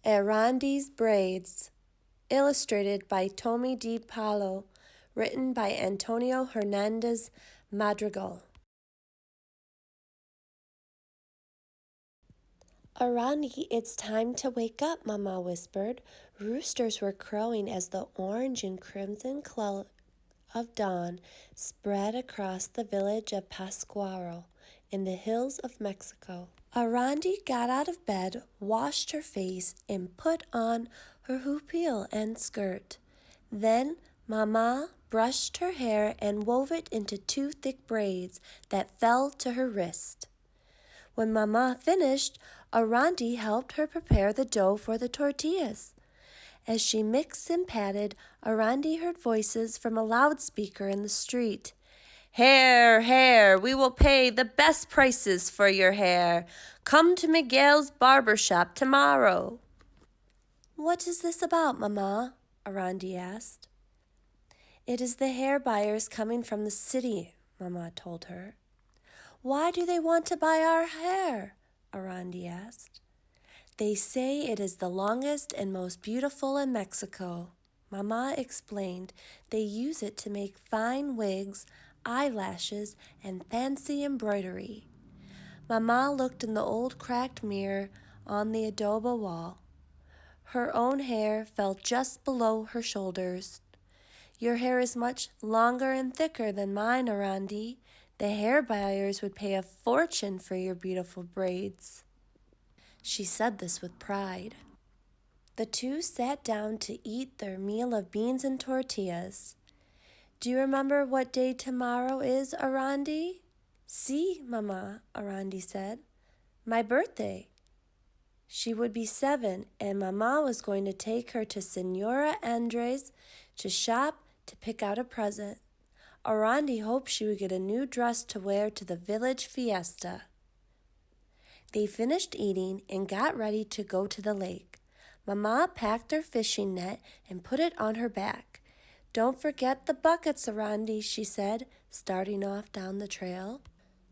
Erandi's Braids, illustrated by Tommy Di Paolo, written by Antonio Hernandez Madrigal. Erandi, it's time to wake up, Mama whispered. Roosters were crowing as the orange and crimson glow of dawn spread across the village of Pascuaro in the hills of Mexico. Erandi got out of bed, washed her face, and put on her houppelle and skirt. Then Mama brushed her hair and wove it into two thick braids that fell to her wrist. When Mama finished, Erandi helped her prepare the dough for the tortillas. As she mixed and patted, Erandi heard voices from a loudspeaker in the street. "Hair, hair, we will pay the best prices for your hair. Come to Miguel's barber shop tomorrow." "What is this about, Mama?" Erandi asked. "It is the hair buyers coming from the city," Mama told her. "Why do they want to buy our hair?" Erandi asked. "They say it is the longest and most beautiful in Mexico." Mama explained they use it to make fine wigs, eyelashes, and fancy embroidery. Mama looked in the old cracked mirror on the adobe wall. Her own hair fell just below her shoulders. "Your hair is much longer and thicker than mine, Erandi. The hair buyers would pay a fortune for your beautiful braids." She said this with pride. The two sat down to eat their meal of beans and tortillas. "Do you remember what day tomorrow is, Erandi?" "Si, Mama," Erandi said. "My birthday." She would be 7, and Mama was going to take her to Senora Andres to shop to pick out a present. Erandi hoped she would get a new dress to wear to the village fiesta. They finished eating and got ready to go to the lake. Mama packed her fishing net and put it on her back. "Don't forget the buckets, Erandi," she said, starting off down the trail.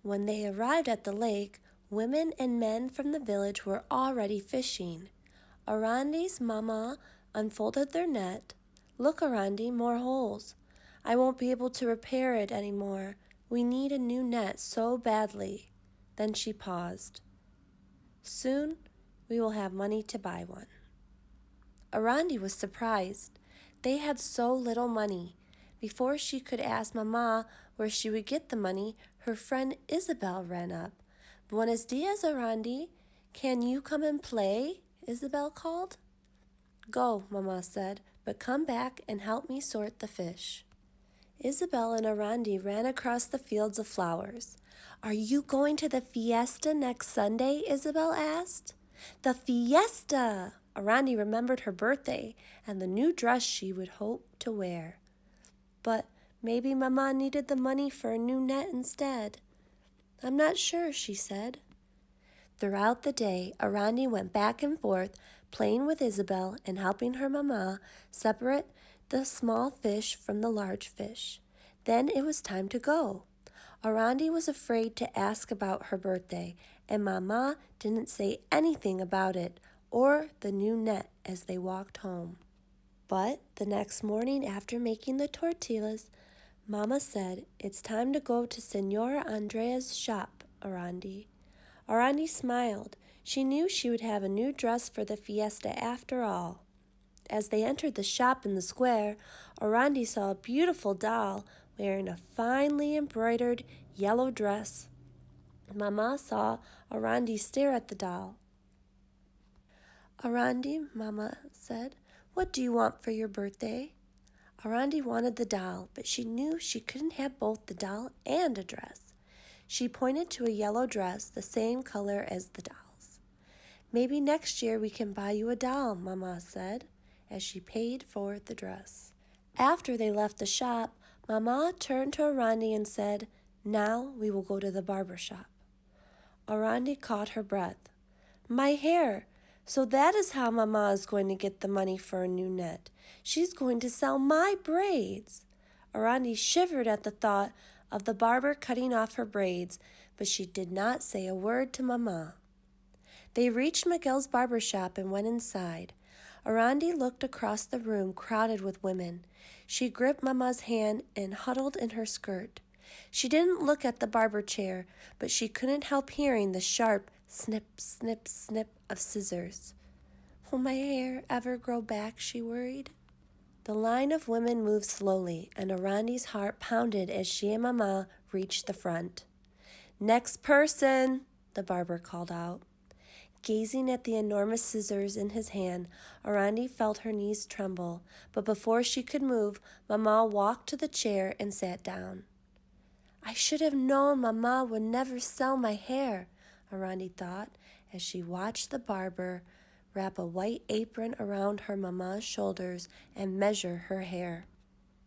When they arrived at the lake, women and men from the village were already fishing. Erandi's Mama unfolded their net. "Look, Erandi, more holes. I won't be able to repair it anymore. We need a new net so badly." Then she paused. "Soon we will have money to buy one." Erandi was surprised. They had so little money. Before she could ask Mama where she would get the money, her friend Isabel ran up. "Buenos dias, Erandi. Can you come and play?" Isabel called. "Go," Mama said, "but come back and help me sort the fish." Isabel and Erandi ran across the fields of flowers. "Are you going to the fiesta next Sunday?" Isabel asked. The fiesta! Erandi remembered her birthday and the new dress she would hope to wear. But maybe Mama needed the money for a new net instead. "I'm not sure," she said. Throughout the day, Erandi went back and forth, playing with Isabel and helping her Mama separate the small fish from the large fish. Then it was time to go. Erandi was afraid to ask about her birthday, and Mama didn't say anything about it or the new net as they walked home. But the next morning, after making the tortillas, Mama said, "It's time to go to Senora Andrea's shop, Erandi." Erandi smiled. She knew she would have a new dress for the fiesta after all. As they entered the shop in the square, Erandi saw a beautiful doll wearing a finely embroidered yellow dress. Mama saw Erandi stare at the doll. "Erandi," Mama said, "what do you want for your birthday?" Erandi wanted the doll, but she knew she couldn't have both the doll and a dress. She pointed to a yellow dress, the same color as the doll's. "Maybe next year we can buy you a doll," Mama said, as she paid for the dress. After they left the shop, Mama turned to Erandi and said, "Now we will go to the barber shop." Erandi caught her breath. "My hair! So that is how Mama is going to get the money for a new net. She's going to sell my braids." Erandi shivered at the thought of the barber cutting off her braids, but she did not say a word to Mama. They reached Miguel's barber shop and went inside. Erandi looked across the room crowded with women. She gripped Mama's hand and huddled in her skirt. She didn't look at the barber chair, but she couldn't help hearing the sharp snip, snip, snip of scissors. Will my hair ever grow back? She worried. The line of women moved slowly, and Arandi's heart pounded as she and Mama reached the front. Next person, the barber called out. Gazing at the enormous scissors in his hand, Erandi felt her knees tremble, but before she could move, Mama walked to the chair and sat down. I should have known Mama would never sell my hair, Erandi thought, as she watched the barber wrap a white apron around her Mama's shoulders and measure her hair.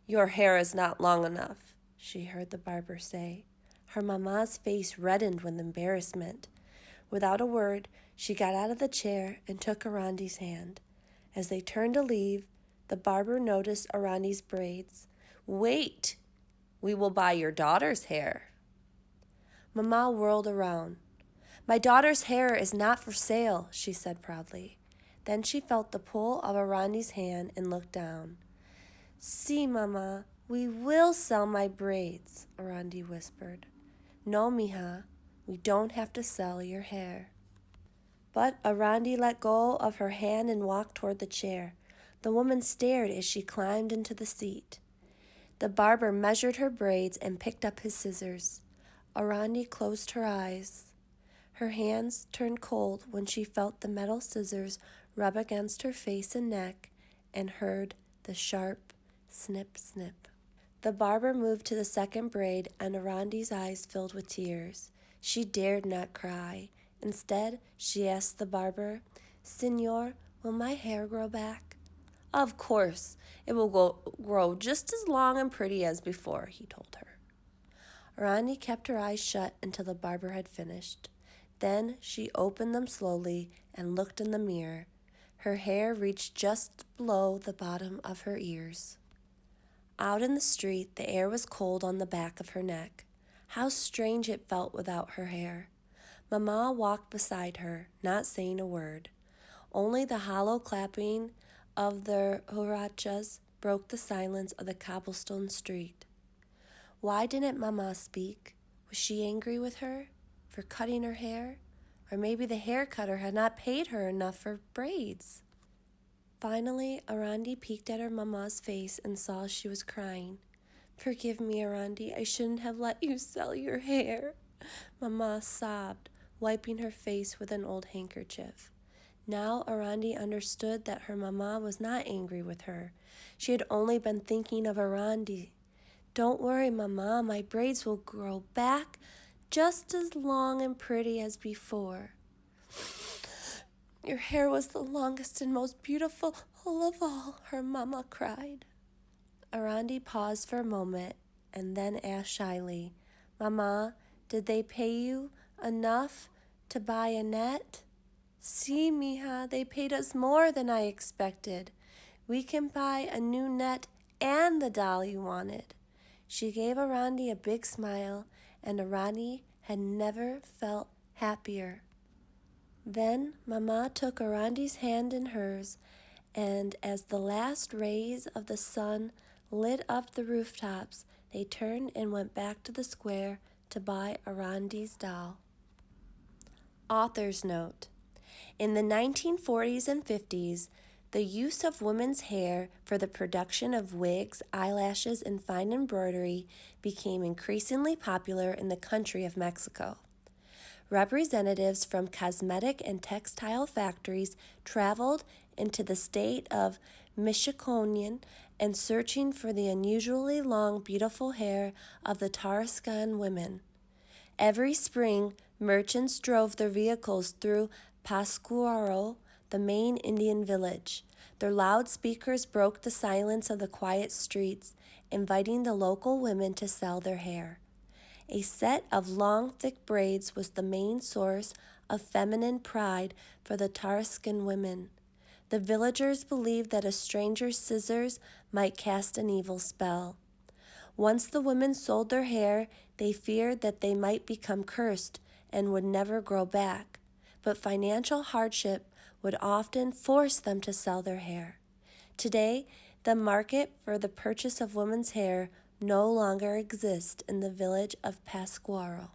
Your hair is not long enough, she heard the barber say. Her Mama's face reddened with embarrassment. Without a word, she got out of the chair and took Erandi's hand. As they turned to leave, the barber noticed Erandi's braids. Wait! We will buy your daughter's hair. Mama whirled around. My daughter's hair is not for sale, she said proudly. Then she felt the pull of Erandi's hand and looked down. See, Mama, we will sell my braids, Erandi whispered. No, mija, we don't have to sell your hair. But Erandi let go of her hand and walked toward the chair. The woman stared as she climbed into the seat. The barber measured her braids and picked up his scissors. Erandi closed her eyes. Her hands turned cold when she felt the metal scissors rub against her face and neck and heard the sharp snip, snip. The barber moved to the second braid, and Erandi's eyes filled with tears. She dared not cry. Instead, she asked the barber, Senor, will my hair grow back? Of course, it will grow just as long and pretty as before, he told her. Erandi kept her eyes shut until the barber had finished. Then she opened them slowly and looked in the mirror. Her hair reached just below the bottom of her ears. Out in the street, the air was cold on the back of her neck. How strange it felt without her hair. Mama walked beside her, not saying a word. Only the hollow clapping of the huarachas broke the silence of the cobblestone street. Why didn't Mama speak? Was she angry with her for cutting her hair? Or maybe the hair cutter had not paid her enough for braids. Finally, Erandi peeked at her Mama's face and saw she was crying. Forgive me, Erandi, I shouldn't have let you sell your hair. Mama sobbed, wiping her face with an old handkerchief. Now Erandi understood that her Mama was not angry with her. She had only been thinking of Erandi. Don't worry, Mama, my braids will grow back just as long and pretty as before. Your hair was the longest and most beautiful of all, her Mama cried. Erandi paused for a moment and then asked shyly, Mama, did they pay you enough to buy a net? See, mija, they paid us more than I expected. We can buy a new net and the doll you wanted. She gave Erandi a big smile, and Erandi had never felt happier. Then Mama took Erandi's hand in hers, and as the last rays of the sun lit up the rooftops, they turned and went back to the square to buy Erandi's doll. Author's note. In the 1940s and 50s, the use of women's hair for the production of wigs, eyelashes, and fine embroidery became increasingly popular in the country of Mexico. Representatives from cosmetic and textile factories traveled into the state of Michoacán and searching for the unusually long, beautiful hair of the Tarascan women. Every spring, merchants drove their vehicles through Pascuaro, the main Indian village. Their loudspeakers broke the silence of the quiet streets, inviting the local women to sell their hair. A set of long, thick braids was the main source of feminine pride for the Tarascan women. The villagers believed that a stranger's scissors might cast an evil spell. Once the women sold their hair, they feared that they might become cursed and would never grow back. but financial hardship would often force them to sell their hair. Today, the market for the purchase of women's hair no longer exists in the village of Pasquaro.